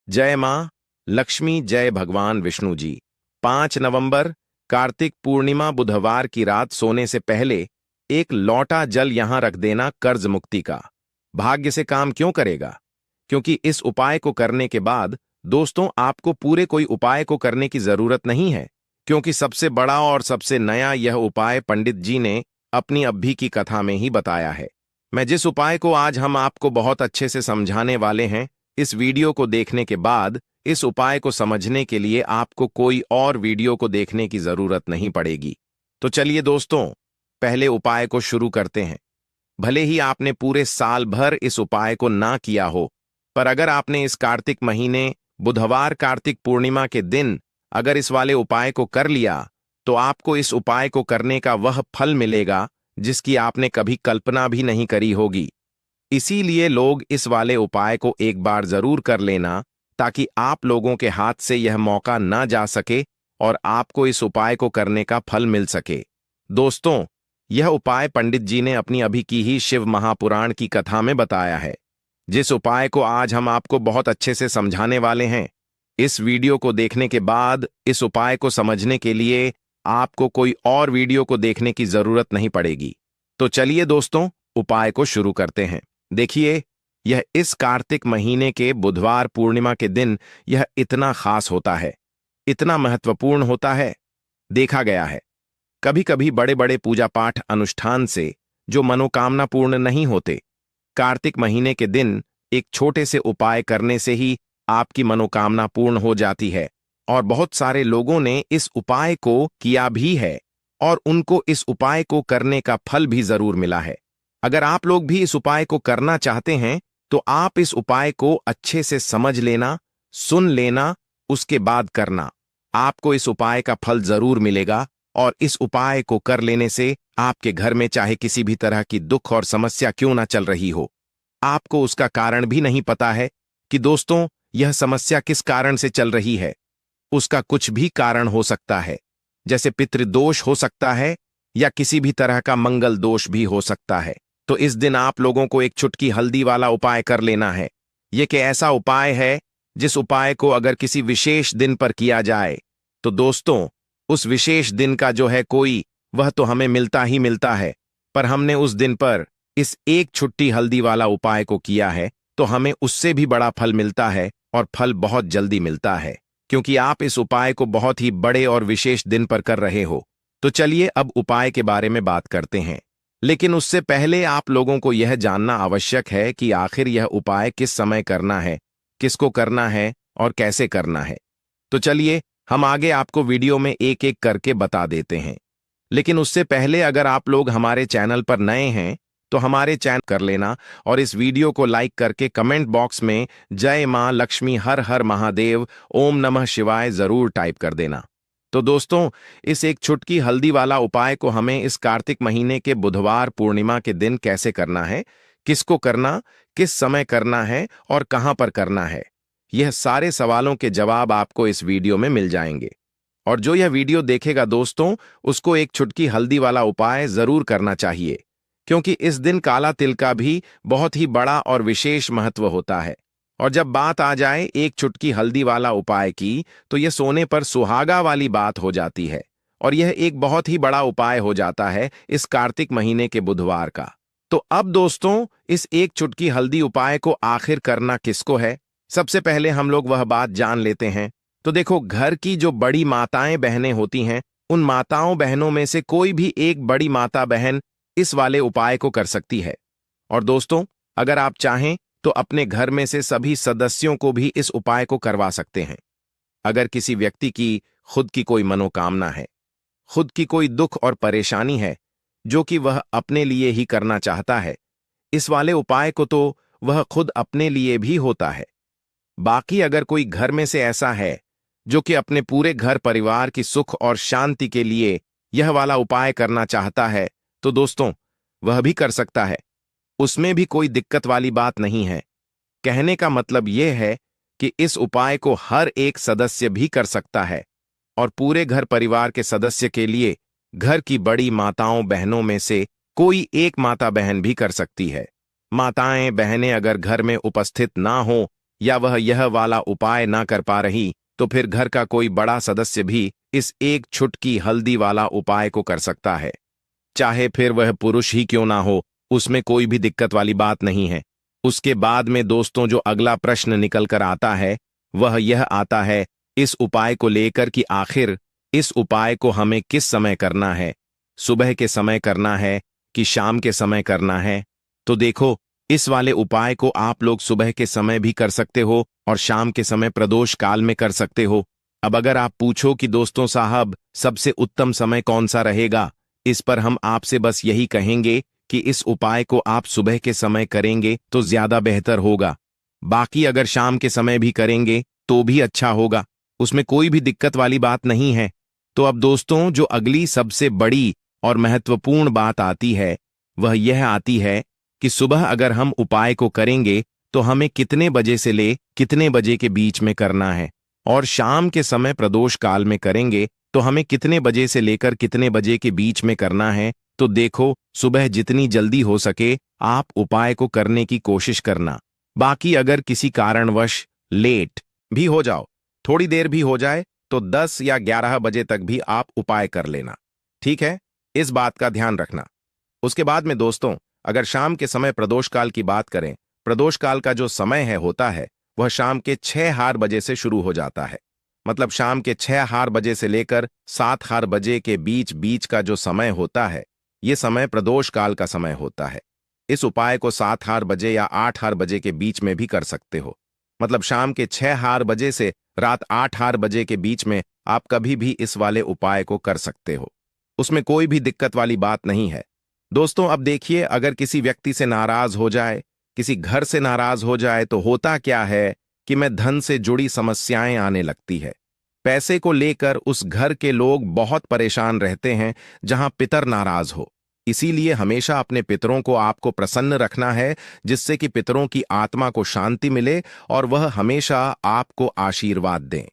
जय माँ लक्ष्मी, जय भगवान विष्णु जी। 5 नवंबर कार्तिक पूर्णिमा बुधवार की रात सोने से पहले एक लौटा जल यहां रख देना कर्ज मुक्ति का भाग्य से काम क्यों करेगा। क्योंकि इस उपाय को करने के बाद दोस्तों आपको पूरे कोई उपाय को करने की जरूरत नहीं है, क्योंकि सबसे बड़ा और सबसे नया यह उपाय पंडित जी ने अपनी अभी की कथा में ही बताया है। मैं जिस उपाय को आज हम आपको बहुत अच्छे से समझाने वाले हैं, इस वीडियो को देखने के बाद इस उपाय को समझने के लिए आपको कोई और वीडियो को देखने की जरूरत नहीं पड़ेगी। तो चलिए दोस्तों, पहले उपाय को शुरू करते हैं। भले ही आपने पूरे साल भर इस उपाय को ना किया हो, पर अगर आपने इस कार्तिक महीने बुधवार कार्तिक पूर्णिमा के दिन अगर इस वाले उपाय को कर लिया, तो आपको इस उपाय को करने का वह फल मिलेगा जिसकी आपने कभी कल्पना भी नहीं करी होगी। इसीलिए लोग इस वाले उपाय को एक बार जरूर कर लेना, ताकि आप लोगों के हाथ से यह मौका ना जा सके और आपको इस उपाय को करने का फल मिल सके। दोस्तों, यह उपाय पंडित जी ने अपनी अभी की ही शिव महापुराण की कथा में बताया है, जिस उपाय को आज हम आपको बहुत अच्छे से समझाने वाले हैं। इस वीडियो को देखने के बाद इस उपाय को समझने के लिए आपको कोई और वीडियो को देखने की जरूरत नहीं पड़ेगी। तो चलिए दोस्तों, उपाय को शुरू करते हैं। देखिए, यह इस कार्तिक महीने के बुधवार पूर्णिमा के दिन यह इतना खास होता है, इतना महत्वपूर्ण होता है। देखा गया है कभी कभी बड़े बड़े पूजा पाठ अनुष्ठान से जो मनोकामना पूर्ण नहीं होते, कार्तिक महीने के दिन एक छोटे से उपाय करने से ही आपकी मनोकामना पूर्ण हो जाती है। और बहुत सारे लोगों ने इस उपाय को किया भी है और उनको इस उपाय को करने का फल भी जरूर मिला है। अगर आप लोग भी इस उपाय को करना चाहते हैं, तो आप इस उपाय को अच्छे से समझ लेना, सुन लेना, उसके बाद करना। आपको इस उपाय का फल जरूर मिलेगा और इस उपाय को कर लेने से आपके घर में चाहे किसी भी तरह की दुख और समस्या क्यों ना चल रही हो, आपको उसका कारण भी नहीं पता है कि दोस्तों यह समस्या किस कारण से चल रही है। उसका कुछ भी कारण हो सकता है, जैसे पितृदोष हो सकता है या किसी भी तरह का मंगल दोष भी हो सकता है। तो इस दिन आप लोगों को एक चुटकी हल्दी वाला उपाय कर लेना है। यह कि ऐसा उपाय है जिस उपाय को अगर किसी विशेष दिन पर किया जाए, तो दोस्तों उस विशेष दिन का जो है कोई वह तो हमें मिलता ही मिलता है, पर हमने उस दिन पर इस एक छुट्टी हल्दी वाला उपाय को किया है तो हमें उससे भी बड़ा फल मिलता है और फल बहुत जल्दी मिलता है, क्योंकि आप इस उपाय को बहुत ही बड़े और विशेष दिन पर कर रहे हो। तो चलिए अब उपाय के बारे में बात करते हैं, लेकिन उससे पहले आप लोगों को यह जानना आवश्यक है कि आखिर यह उपाय किस समय करना है, किसको करना है और कैसे करना है। तो चलिए हम आगे आपको वीडियो में एक एक करके बता देते हैं। लेकिन उससे पहले अगर आप लोग हमारे चैनल पर नए हैं तो हमारे चैनल कर लेना और इस वीडियो को लाइक करके कमेंट बॉक्स में जय मां लक्ष्मी, हर हर महादेव, ओम नमः शिवाय जरूर टाइप कर देना। तो दोस्तों, इस एक चुटकी हल्दी वाला उपाय को हमें इस कार्तिक महीने के बुधवार पूर्णिमा के दिन कैसे करना है, किसको करना, किस समय करना है और कहां पर करना है, यह सारे सवालों के जवाब आपको इस वीडियो में मिल जाएंगे। और जो यह वीडियो देखेगा दोस्तों, उसको एक चुटकी हल्दी वाला उपाय जरूर करना चाहिए, क्योंकि इस दिन काला तिल का भी बहुत ही बड़ा और विशेष महत्व होता है। और जब बात आ जाए एक चुटकी हल्दी वाला उपाय की, तो यह सोने पर सुहागा वाली बात हो जाती है और यह एक बहुत ही बड़ा उपाय हो जाता है इस कार्तिक महीने के बुधवार का। तो अब दोस्तों, इस एक चुटकी हल्दी उपाय को आखिर करना किसको है, सबसे पहले हम लोग वह बात जान लेते हैं। तो देखो, घर की जो बड़ी माताएं बहनें होती हैं, उन माताओं बहनों में से कोई भी एक बड़ी माता बहन इस वाले उपाय को कर सकती है। और दोस्तों, अगर आप चाहें तो अपने घर में से सभी सदस्यों को भी इस उपाय को करवा सकते हैं। अगर किसी व्यक्ति की खुद की कोई मनोकामना है, खुद की कोई दुख और परेशानी है जो कि वह अपने लिए ही करना चाहता है, इस वाले उपाय को तो वह खुद अपने लिए भी होता है। बाकी अगर कोई घर में से ऐसा है जो कि अपने पूरे घर परिवार की सुख और शांति के लिए यह वाला उपाय करना चाहता है, तो दोस्तों वह भी कर सकता है। उसमें भी कोई दिक्कत वाली बात नहीं है। कहने का मतलब यह है कि इस उपाय को हर एक सदस्य भी कर सकता है और पूरे घर परिवार के सदस्य के लिए घर की बड़ी माताओं बहनों में से कोई एक माता बहन भी कर सकती है। माताएं बहनें अगर घर में उपस्थित ना हो या वह यह वाला उपाय ना कर पा रही, तो फिर घर का कोई बड़ा सदस्य भी इस एक छुटकी हल्दी वाला उपाय को कर सकता है। चाहे फिर वह पुरुष ही क्यों ना हो, उसमें कोई भी दिक्कत वाली बात नहीं है। उसके बाद में दोस्तों जो अगला प्रश्न निकल कर आता है वह यह आता है इस उपाय को लेकर कि आखिर इस उपाय को हमें किस समय करना है, सुबह के समय करना है कि शाम के समय करना है। तो देखो, इस वाले उपाय को आप लोग सुबह के समय भी कर सकते हो और शाम के समय प्रदोष काल में कर सकते हो। अब अगर आप पूछो कि दोस्तों साहब सबसे उत्तम समय कौन सा रहेगा, इस पर हम आपसे बस यही कहेंगे कि इस उपाय को आप सुबह के समय करेंगे तो ज्यादा बेहतर होगा। बाकी अगर शाम के समय भी करेंगे तो भी अच्छा होगा, उसमें कोई भी दिक्कत वाली बात नहीं है। तो अब दोस्तों जो अगली सबसे बड़ी और महत्वपूर्ण बात आती है वह यह आती है कि सुबह अगर हम उपाय को करेंगे तो हमें कितने बजे से ले कितने बजे के बीच में करना है, और शाम के समय प्रदोष काल में करेंगे तो हमें कितने बजे से लेकर कितने बजे के बीच में करना है। तो देखो, सुबह जितनी जल्दी हो सके आप उपाय को करने की कोशिश करना। बाकी अगर किसी कारणवश लेट भी हो जाओ, थोड़ी देर भी हो जाए, तो 10 या 11 बजे तक भी आप उपाय कर लेना। ठीक है, इस बात का ध्यान रखना। उसके बाद में दोस्तों अगर शाम के समय प्रदोष काल की बात करें, प्रदोष काल का जो समय है होता है वह शाम के 6 बजे से शुरू हो जाता है। मतलब शाम के 6 बजे से लेकर 7 बजे के बीच बीच का जो समय होता है, ये समय प्रदोष काल का समय होता है। इस उपाय को 7 बजे या 8 बजे के बीच में भी कर सकते हो। मतलब शाम के 6 बजे से रात 8 बजे के बीच में आप कभी भी इस वाले उपाय को कर सकते हो, उसमें कोई भी दिक्कत वाली बात नहीं है। दोस्तों अब देखिए, अगर किसी व्यक्ति से नाराज हो जाए, किसी घर से नाराज हो जाए, तो होता क्या है कि मैं धन से जुड़ी समस्याएं आने लगती है। पैसे को लेकर उस घर के लोग बहुत परेशान रहते हैं जहां पितर नाराज हो। इसीलिए हमेशा अपने पितरों को आपको प्रसन्न रखना है, जिससे कि पितरों की आत्मा को शांति मिले और वह हमेशा आपको आशीर्वाद दें।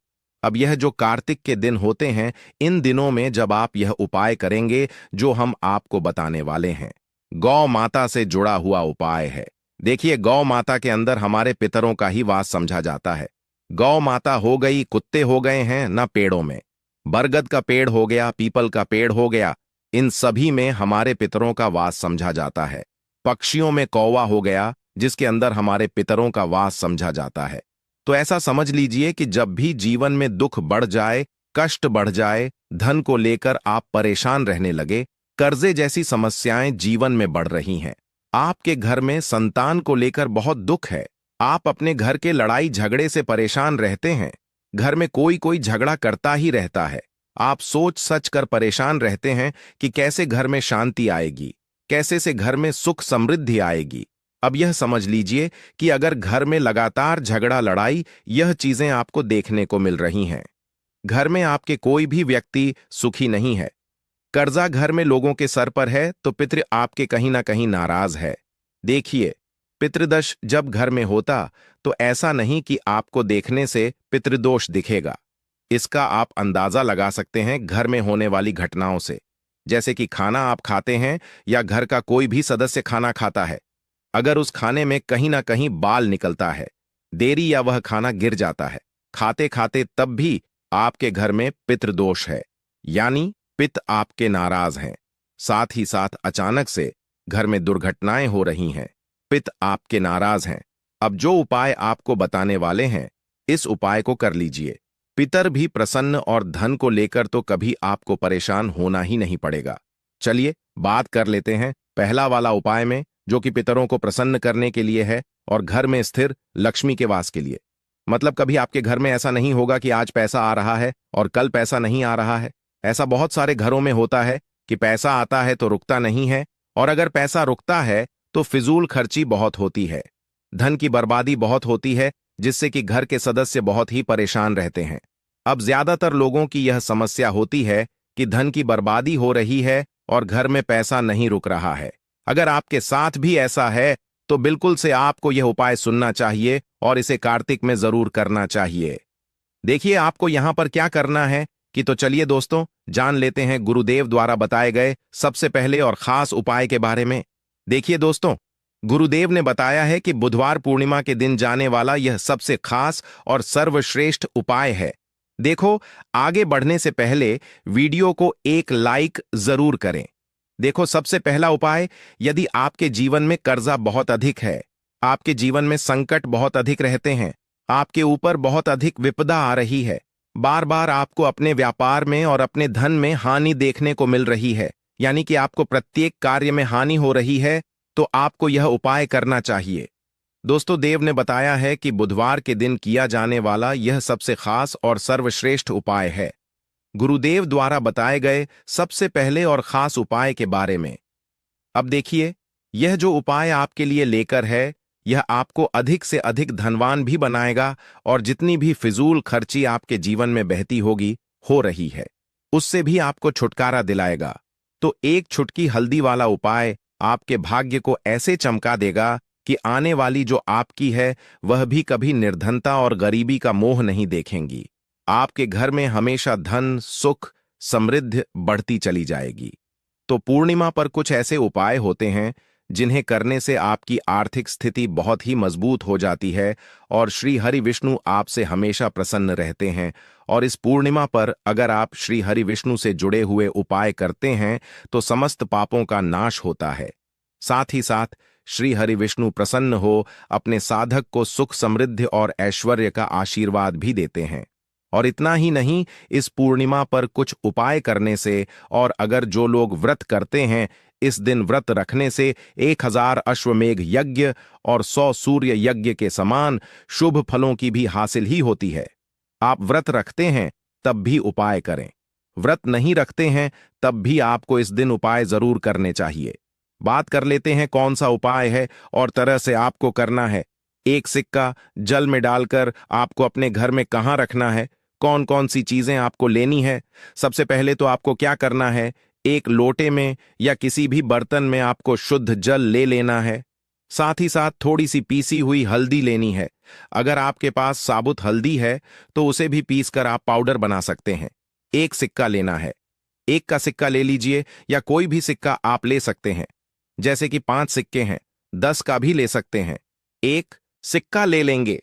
अब यह जो कार्तिक के दिन होते हैं, इन दिनों में जब आप यह उपाय करेंगे जो हम आपको बताने वाले हैं, गौ माता से जुड़ा हुआ उपाय है। देखिए, गौ माता के अंदर हमारे पितरों का ही वास समझा जाता है। गौ माता हो गई, कुत्ते हो गए हैं ना, पेड़ों में बरगद का पेड़ हो गया, पीपल का पेड़ हो गया, इन सभी में हमारे पितरों का वास समझा जाता है। पक्षियों में कौवा हो गया, जिसके अंदर हमारे पितरों का वास समझा जाता है। तो ऐसा समझ लीजिए कि जब भी जीवन में दुख बढ़ जाए, कष्ट बढ़ जाए, धन को लेकर आप परेशान रहने लगे, कर्जे जैसी समस्याएं जीवन में बढ़ रही हैं, आपके घर में संतान को लेकर बहुत दुख है, आप अपने घर के लड़ाई झगड़े से परेशान रहते हैं, घर में कोई कोई झगड़ा करता ही रहता है, आप सोच सच कर परेशान रहते हैं कि कैसे घर में शांति आएगी, कैसे से घर में सुख समृद्धि आएगी। अब यह समझ लीजिए कि अगर घर में लगातार झगड़ा लड़ाई यह चीजें आपको देखने को मिल रही हैं, घर में आपके कोई भी व्यक्ति सुखी नहीं है, कर्जा घर में लोगों के सर पर है, तो पितृ आपके कहीं ना कहीं नाराज है। देखिए, पितृदोष जब घर में होता तो ऐसा नहीं कि आपको देखने से पितृदोष दिखेगा। इसका आप अंदाजा लगा सकते हैं घर में होने वाली घटनाओं से। जैसे कि खाना आप खाते हैं या घर का कोई भी सदस्य खाना खाता है, अगर उस खाने में कहीं ना कहीं बाल निकलता है, देरी या वह खाना गिर जाता है खाते खाते, तब भी आपके घर में पितृदोष है, यानी पित आपके नाराज हैं। साथ ही साथ अचानक से घर में दुर्घटनाएं हो रही हैं, पित आपके नाराज हैं। अब जो उपाय आपको बताने वाले हैं, इस उपाय को कर लीजिए। पितर भी प्रसन्न और धन को लेकर तो कभी आपको परेशान होना ही नहीं पड़ेगा। चलिए बात कर लेते हैं पहला वाला उपाय में, जो कि पितरों को प्रसन्न करने के लिए है और घर में स्थिर लक्ष्मी के वास के लिए। मतलब कभी आपके घर में ऐसा नहीं होगा कि आज पैसा आ रहा है और कल पैसा नहीं आ रहा है। ऐसा बहुत सारे घरों में होता है कि पैसा आता है तो रुकता नहीं है, और अगर पैसा रुकता है तो फिजूल खर्ची बहुत होती है, धन की बर्बादी बहुत होती है, जिससे कि घर के सदस्य बहुत ही परेशान रहते हैं। अब ज्यादातर लोगों की यह समस्या होती है कि धन की बर्बादी हो रही है और घर में पैसा नहीं रुक रहा है। अगर आपके साथ भी ऐसा है तो बिल्कुल से आपको यह उपाय सुनना चाहिए और इसे कार्तिक में जरूर करना चाहिए। देखिए आपको यहां पर क्या करना है कि तो चलिए दोस्तों जान लेते हैं गुरुदेव द्वारा बताए गए सबसे पहले और खास उपाय के बारे में। देखिए दोस्तों, गुरुदेव ने बताया है कि बुधवार पूर्णिमा के दिन जाने वाला यह सबसे खास और सर्वश्रेष्ठ उपाय है। देखो, आगे बढ़ने से पहले वीडियो को एक लाइक जरूर करें। देखो, सबसे पहला उपाय, यदि आपके जीवन में कर्जा बहुत अधिक है, आपके जीवन में संकट बहुत अधिक रहते हैं, आपके ऊपर बहुत अधिक विपदा आ रही है, बार बार आपको अपने व्यापार में और अपने धन में हानि देखने को मिल रही है, यानी कि आपको प्रत्येक कार्य में हानि हो रही है, तो आपको यह उपाय करना चाहिए। दोस्तों, देव ने बताया है कि बुधवार के दिन किया जाने वाला यह सबसे खास और सर्वश्रेष्ठ उपाय है। गुरुदेव द्वारा बताए गए सबसे पहले और खास उपाय के बारे में अब देखिए, यह जो उपाय आपके लिए लेकर है, यह आपको अधिक से अधिक धनवान भी बनाएगा और जितनी भी फिजूल खर्ची आपके जीवन में बहती होगी, हो रही है, उससे भी आपको छुटकारा दिलाएगा। तो एक छुटकी हल्दी वाला उपाय आपके भाग्य को ऐसे चमका देगा कि आने वाली जो आपकी है, वह भी कभी निर्धनता और गरीबी का मोह नहीं देखेंगी। आपके घर में हमेशा धन, सुख, समृद्धि बढ़ती चली जाएगी। तो पूर्णिमा पर कुछ ऐसे उपाय होते हैं जिन्हें करने से आपकी आर्थिक स्थिति बहुत ही मजबूत हो जाती है और श्री हरि विष्णु आपसे हमेशा प्रसन्न रहते हैं। और इस पूर्णिमा पर अगर आप श्री हरि विष्णु से जुड़े हुए उपाय करते हैं तो समस्त पापों का नाश होता है। साथ ही साथ श्री हरि विष्णु प्रसन्न हो अपने साधक को सुख, समृद्धि और ऐश्वर्य का आशीर्वाद भी देते हैं। और इतना ही नहीं, इस पूर्णिमा पर कुछ उपाय करने से और अगर जो लोग व्रत करते हैं, इस दिन व्रत रखने से 1000 अश्वमेघ यज्ञ और 100 सूर्य यज्ञ के समान शुभ फलों की भी हासिल ही होती है। आप व्रत रखते हैं तब भी उपाय करें, व्रत नहीं रखते हैं तब भी आपको इस दिन उपाय जरूर करने चाहिए। बात कर लेते हैं कौन सा उपाय है और तरह से आपको करना है। एक सिक्का जल में डालकर आपको अपने घर में कहाँ रखना है, कौन कौन सी चीजें आपको लेनी है। सबसे पहले तो आपको क्या करना है, एक लोटे में या किसी भी बर्तन में आपको शुद्ध जल ले लेना है। साथ ही साथ थोड़ी सी पीसी हुई हल्दी लेनी है। अगर आपके पास साबुत हल्दी है तो उसे भी पीसकर आप पाउडर बना सकते हैं। एक सिक्का लेना है, एक का सिक्का ले लीजिए या कोई भी सिक्का आप ले सकते हैं, जैसे कि 5 सिक्के हैं, 10 का भी ले सकते हैं। एक सिक्का ले लेंगे,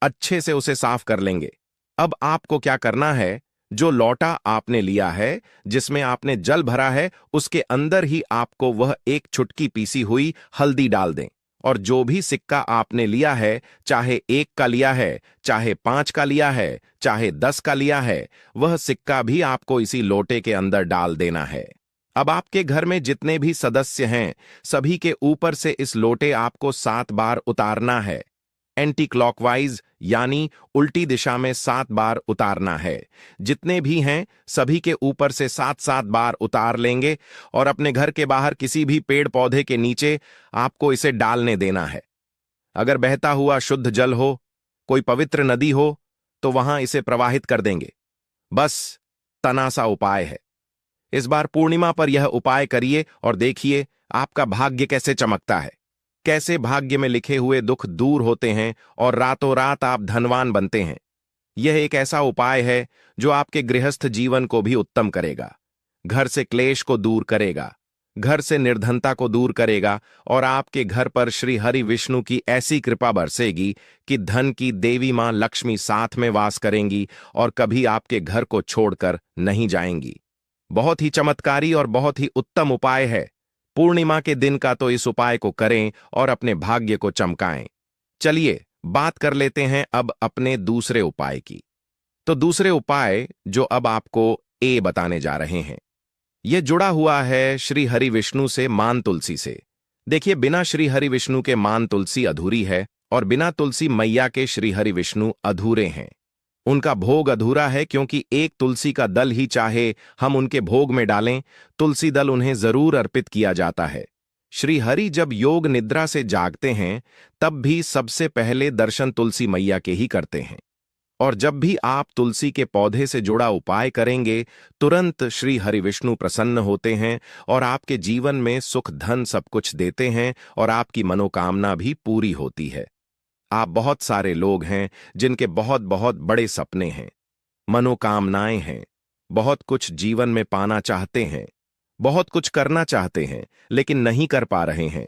अच्छे से उसे साफ कर लेंगे। अब आपको क्या करना है, जो लोटा आपने लिया है जिसमें आपने जल भरा है, उसके अंदर ही आपको वह एक चुटकी पीसी हुई हल्दी डाल दें। और जो भी सिक्का आपने लिया है, चाहे 1 का लिया है, चाहे 5 का लिया है, चाहे 10 का लिया है, वह सिक्का भी आपको इसी लोटे के अंदर डाल देना है। अब आपके घर में जितने भी सदस्य हैं, सभी के ऊपर से इस लोटे आपको 7 बार उतारना है। एंटी क्लॉकवाइज यानी उल्टी दिशा में 7 बार उतारना है। जितने भी हैं सभी के ऊपर से 7-7 बार उतार लेंगे और अपने घर के बाहर किसी भी पेड़ पौधे के नीचे आपको इसे डालने देना है। अगर बहता हुआ शुद्ध जल हो, कोई पवित्र नदी हो, तो वहां इसे प्रवाहित कर देंगे। बस तना सा उपाय है। इस बार पूर्णिमा पर यह उपाय करिए और देखिए आपका भाग्य कैसे चमकता है, कैसे भाग्य में लिखे हुए दुख दूर होते हैं और रातों रात आप धनवान बनते हैं। यह एक ऐसा उपाय है जो आपके गृहस्थ जीवन को भी उत्तम करेगा, घर से क्लेश को दूर करेगा, घर से निर्धनता को दूर करेगा और आपके घर पर श्री हरि विष्णु की ऐसी कृपा बरसेगी कि धन की देवी मां लक्ष्मी साथ में वास करेंगी और कभी आपके घर को छोड़कर नहीं जाएंगी। बहुत ही चमत्कारी और बहुत ही उत्तम उपाय है। पूर्णिमा के दिन का तो इस उपाय को करें और अपने भाग्य को चमकाएं। चलिए बात कर लेते हैं अब अपने दूसरे उपाय की। तो दूसरे उपाय जो अब आपको बताने जा रहे हैं, यह जुड़ा हुआ है श्री हरि विष्णु से मान तुलसी से। देखिए, बिना श्री हरि विष्णु के मान तुलसी अधूरी है और बिना तुलसी मैया के श्री हरि विष्णु अधूरे हैं। उनका भोग अधूरा है क्योंकि एक तुलसी का दल ही चाहे हम उनके भोग में डालें, तुलसी दल उन्हें जरूर अर्पित किया जाता है। श्री हरि जब योग निद्रा से जागते हैं तब भी सबसे पहले दर्शन तुलसी मैया के ही करते हैं। और जब भी आप तुलसी के पौधे से जुड़ा उपाय करेंगे, तुरंत श्री हरि विष्णु प्रसन्न होते हैं और आपके जीवन में सुख, धन सब कुछ देते हैं और आपकी मनोकामना भी पूरी होती है। आप बहुत सारे लोग हैं जिनके बहुत बहुत बड़े सपने हैं, मनोकामनाएं हैं, बहुत कुछ जीवन में पाना चाहते हैं, बहुत कुछ करना चाहते हैं लेकिन नहीं कर पा रहे हैं।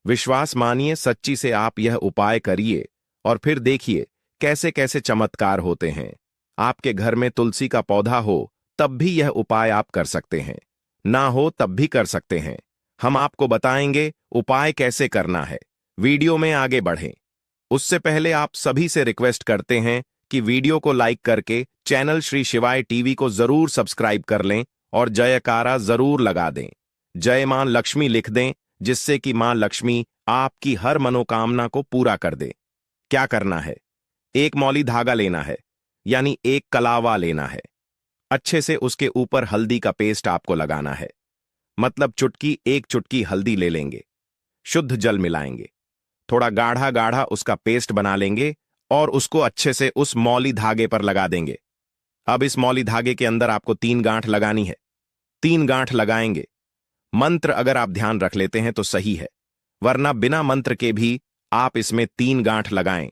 विश्वास मानिए, सच्ची से आप यह उपाय करिए और फिर देखिए कैसे कैसे चमत्कार होते हैं। आपके घर में तुलसी का पौधा हो तब भी यह उपाय आप कर सकते हैं, ना हो तब भी कर सकते हैं। हम आपको बताएंगे उपाय कैसे करना है। वीडियो में आगे बढ़ें उससे पहले आप सभी से रिक्वेस्ट करते हैं कि वीडियो को लाइक करके चैनल श्री शिवाय टीवी को जरूर सब्सक्राइब कर लें और जयकारा जरूर लगा दें। जय मां लक्ष्मी लिख दें, जिससे कि मां लक्ष्मी आपकी हर मनोकामना को पूरा कर दे। क्या करना है? एक मौली धागा लेना है, यानी एक कलावा लेना है। अच्छे से उसके ऊपर हल्दी का पेस्ट आपको लगाना है, मतलब एक चुटकी हल्दी ले लेंगे, शुद्ध जल मिलाएंगे, थोड़ा गाढ़ा गाढ़ा उसका पेस्ट बना लेंगे और उसको अच्छे से उस मौली धागे पर लगा देंगे। अब इस मौली धागे के अंदर आपको 3 गांठ लगानी है। 3 गांठ लगाएंगे। मंत्र अगर आप ध्यान रख लेते हैं तो सही है, वरना बिना मंत्र के भी आप इसमें 3 गांठ लगाएं।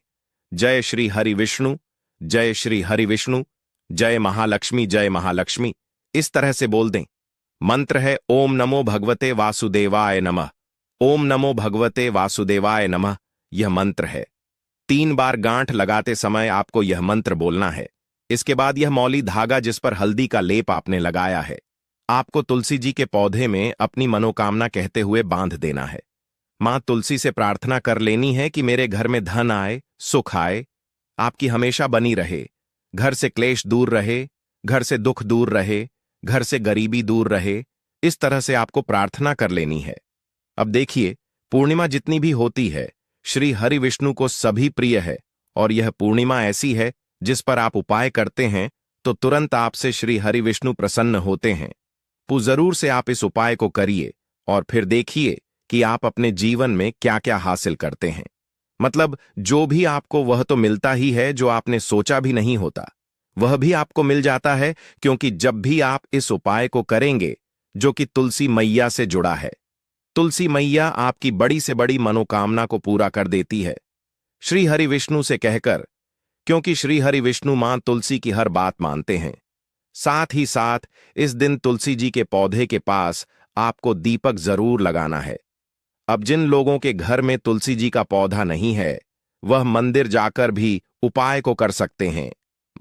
जय श्री हरि विष्णु, जय श्री हरि विष्णु, जय महालक्ष्मी, जय महालक्ष्मी, इस तरह से बोल दें। मंत्र है ओम नमो भगवते वासुदेवाय नमः। ओम नमो भगवते वासुदेवाय नमः यह मंत्र है। 3 बार गांठ लगाते समय आपको यह मंत्र बोलना है। इसके बाद यह मौली धागा जिस पर हल्दी का लेप आपने लगाया है, आपको तुलसी जी के पौधे में अपनी मनोकामना कहते हुए बांध देना है। मां तुलसी से प्रार्थना कर लेनी है कि मेरे घर में धन आए, सुख आए, आपकी हमेशा बनी रहे, घर से क्लेश दूर रहे, घर से दुख दूर रहे, घर से गरीबी दूर रहे। इस तरह से आपको प्रार्थना कर लेनी है। अब देखिए, पूर्णिमा जितनी भी होती है, श्री हरि विष्णु को सभी प्रिय है और यह पूर्णिमा ऐसी है जिस पर आप उपाय करते हैं तो तुरंत आपसे श्री हरि विष्णु प्रसन्न होते हैं। जरूर से आप इस उपाय को करिए और फिर देखिए कि आप अपने जीवन में क्या क्या हासिल करते हैं। मतलब जो भी आपको वह तो मिलता ही है, जो आपने सोचा भी नहीं होता वह भी आपको मिल जाता है, क्योंकि जब भी आप इस उपाय को करेंगे जो कि तुलसी मैया से जुड़ा है, तुलसी मैया आपकी बड़ी से बड़ी मनोकामना को पूरा कर देती है श्री हरि विष्णु से कहकर, क्योंकि श्री हरि विष्णु मां तुलसी की हर बात मानते हैं। साथ ही साथ इस दिन तुलसी जी के पौधे के पास आपको दीपक जरूर लगाना है। अब जिन लोगों के घर में तुलसी जी का पौधा नहीं है, वह मंदिर जाकर भी उपाय को कर सकते हैं।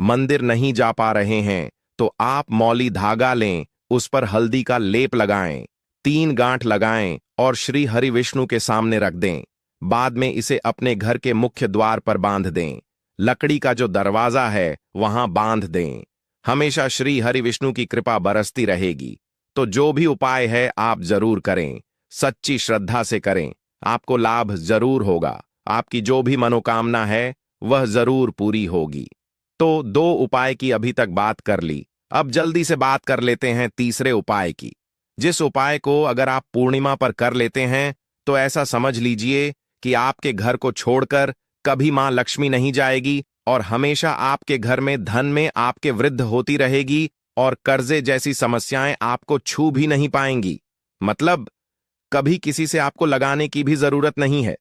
मंदिर नहीं जा पा रहे हैं तो आप मौली धागा लें, उस पर हल्दी का लेप लगाएं, 3 गांठ लगाएं और श्री हरि विष्णु के सामने रख दें। बाद में इसे अपने घर के मुख्य द्वार पर बांध दें। लकड़ी का जो दरवाजा है वहां बांध दें। हमेशा श्री हरि विष्णु की कृपा बरसती रहेगी। तो जो भी उपाय है आप जरूर करें, सच्ची श्रद्धा से करें, आपको लाभ जरूर होगा। आपकी जो भी मनोकामना है वह जरूर पूरी होगी। तो 2 उपाय की अभी तक बात कर ली, अब जल्दी से बात कर लेते हैं तीसरे उपाय की, जिस उपाय को अगर आप पूर्णिमा पर कर लेते हैं तो ऐसा समझ लीजिए कि आपके घर को छोड़कर कभी मां लक्ष्मी नहीं जाएगी और हमेशा आपके घर में धन में आपके वृद्धि होती रहेगी और कर्जे जैसी समस्याएं आपको छू भी नहीं पाएंगी। मतलब कभी किसी से आपको लगाने की भी जरूरत नहीं है।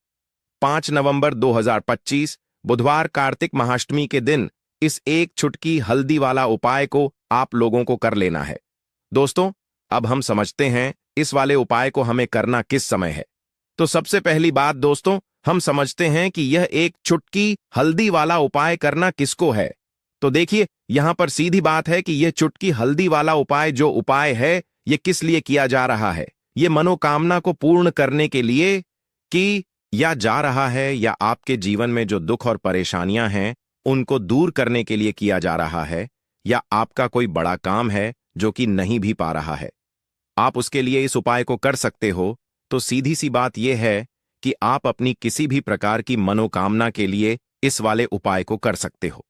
5 नवंबर 2025 बुधवार कार्तिक महाअष्टमी के दिन इस एक चुटकी हल्दी वाला उपाय को आप लोगों को कर लेना है। दोस्तों, अब हम समझते हैं इस वाले उपाय को हमें करना किस समय है। तो सबसे पहली बात दोस्तों, हम समझते हैं कि यह एक चुटकी हल्दी वाला उपाय करना किसको है। तो देखिए, यहां पर सीधी बात है कि यह चुटकी हल्दी वाला उपाय जो उपाय है, यह किस लिए किया जा रहा है। यह मनोकामना को पूर्ण करने के लिए कि या जा रहा है, या आपके जीवन में जो दुख और परेशानियां हैं उनको दूर करने के लिए किया जा रहा है, या आपका कोई बड़ा काम है जो कि नहीं भी पा रहा है, आप उसके लिए इस उपाय को कर सकते हो। तो सीधी सी बात यह है कि आप अपनी किसी भी प्रकार की मनोकामना के लिए इस वाले उपाय को कर सकते हो।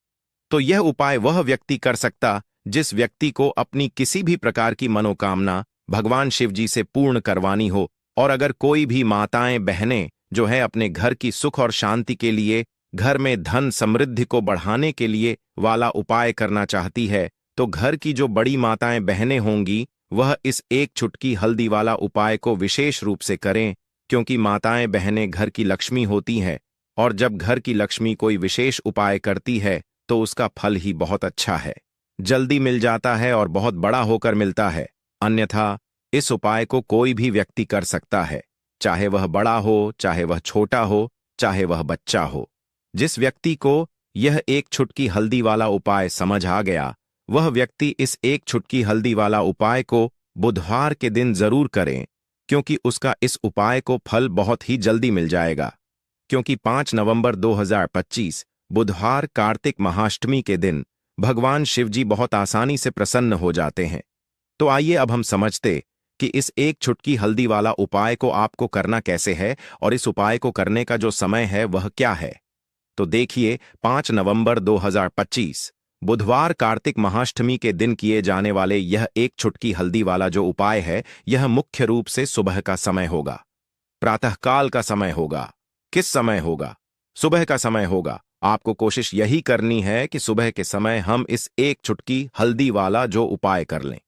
तो यह उपाय वह व्यक्ति कर सकता जिस व्यक्ति को अपनी किसी भी प्रकार की मनोकामना भगवान शिव जी से पूर्ण करवानी हो। और अगर कोई भी माताएं बहनें जो है अपने घर की सुख और शांति के लिए, घर में धन समृद्धि को बढ़ाने के लिए वाला उपाय करना चाहती है, तो घर की जो बड़ी माताएं बहनें होंगी वह इस एक चुटकी हल्दी वाला उपाय को विशेष रूप से करें, क्योंकि माताएं बहनें घर की लक्ष्मी होती हैं और जब घर की लक्ष्मी कोई विशेष उपाय करती है तो उसका फल ही बहुत अच्छा है, जल्दी मिल जाता है और बहुत बड़ा होकर मिलता है। अन्यथा इस उपाय को कोई भी व्यक्ति कर सकता है। चाहे वह बड़ा हो, चाहे वह छोटा हो, चाहे वह बच्चा हो। जिस व्यक्ति को यह एक चुटकी हल्दी वाला उपाय समझ आ गया, वह व्यक्ति इस एक चुटकी हल्दी वाला उपाय को बुधवार के दिन जरूर करें, क्योंकि उसका इस उपाय को फल बहुत ही जल्दी मिल जाएगा। क्योंकि 5 नवंबर 2025 बुधवार कार्तिक महाअष्टमी के दिन भगवान शिवजी बहुत आसानी से प्रसन्न हो जाते हैं। तो आइए अब हम समझते कि इस एक चुटकी हल्दी वाला उपाय को आपको करना कैसे है और इस उपाय को करने का जो समय है वह क्या है। तो देखिए, 5 नवंबर 2025 बुधवार कार्तिक महाअष्टमी के दिन किए जाने वाले यह एक चुटकी हल्दी वाला जो उपाय है, यह मुख्य रूप से सुबह का समय होगा, प्रातःकाल का समय होगा। किस समय होगा? सुबह का समय होगा। आपको कोशिश यही करनी है कि सुबह के समय हम इस एक चुटकी हल्दी वाला जो उपाय कर लें।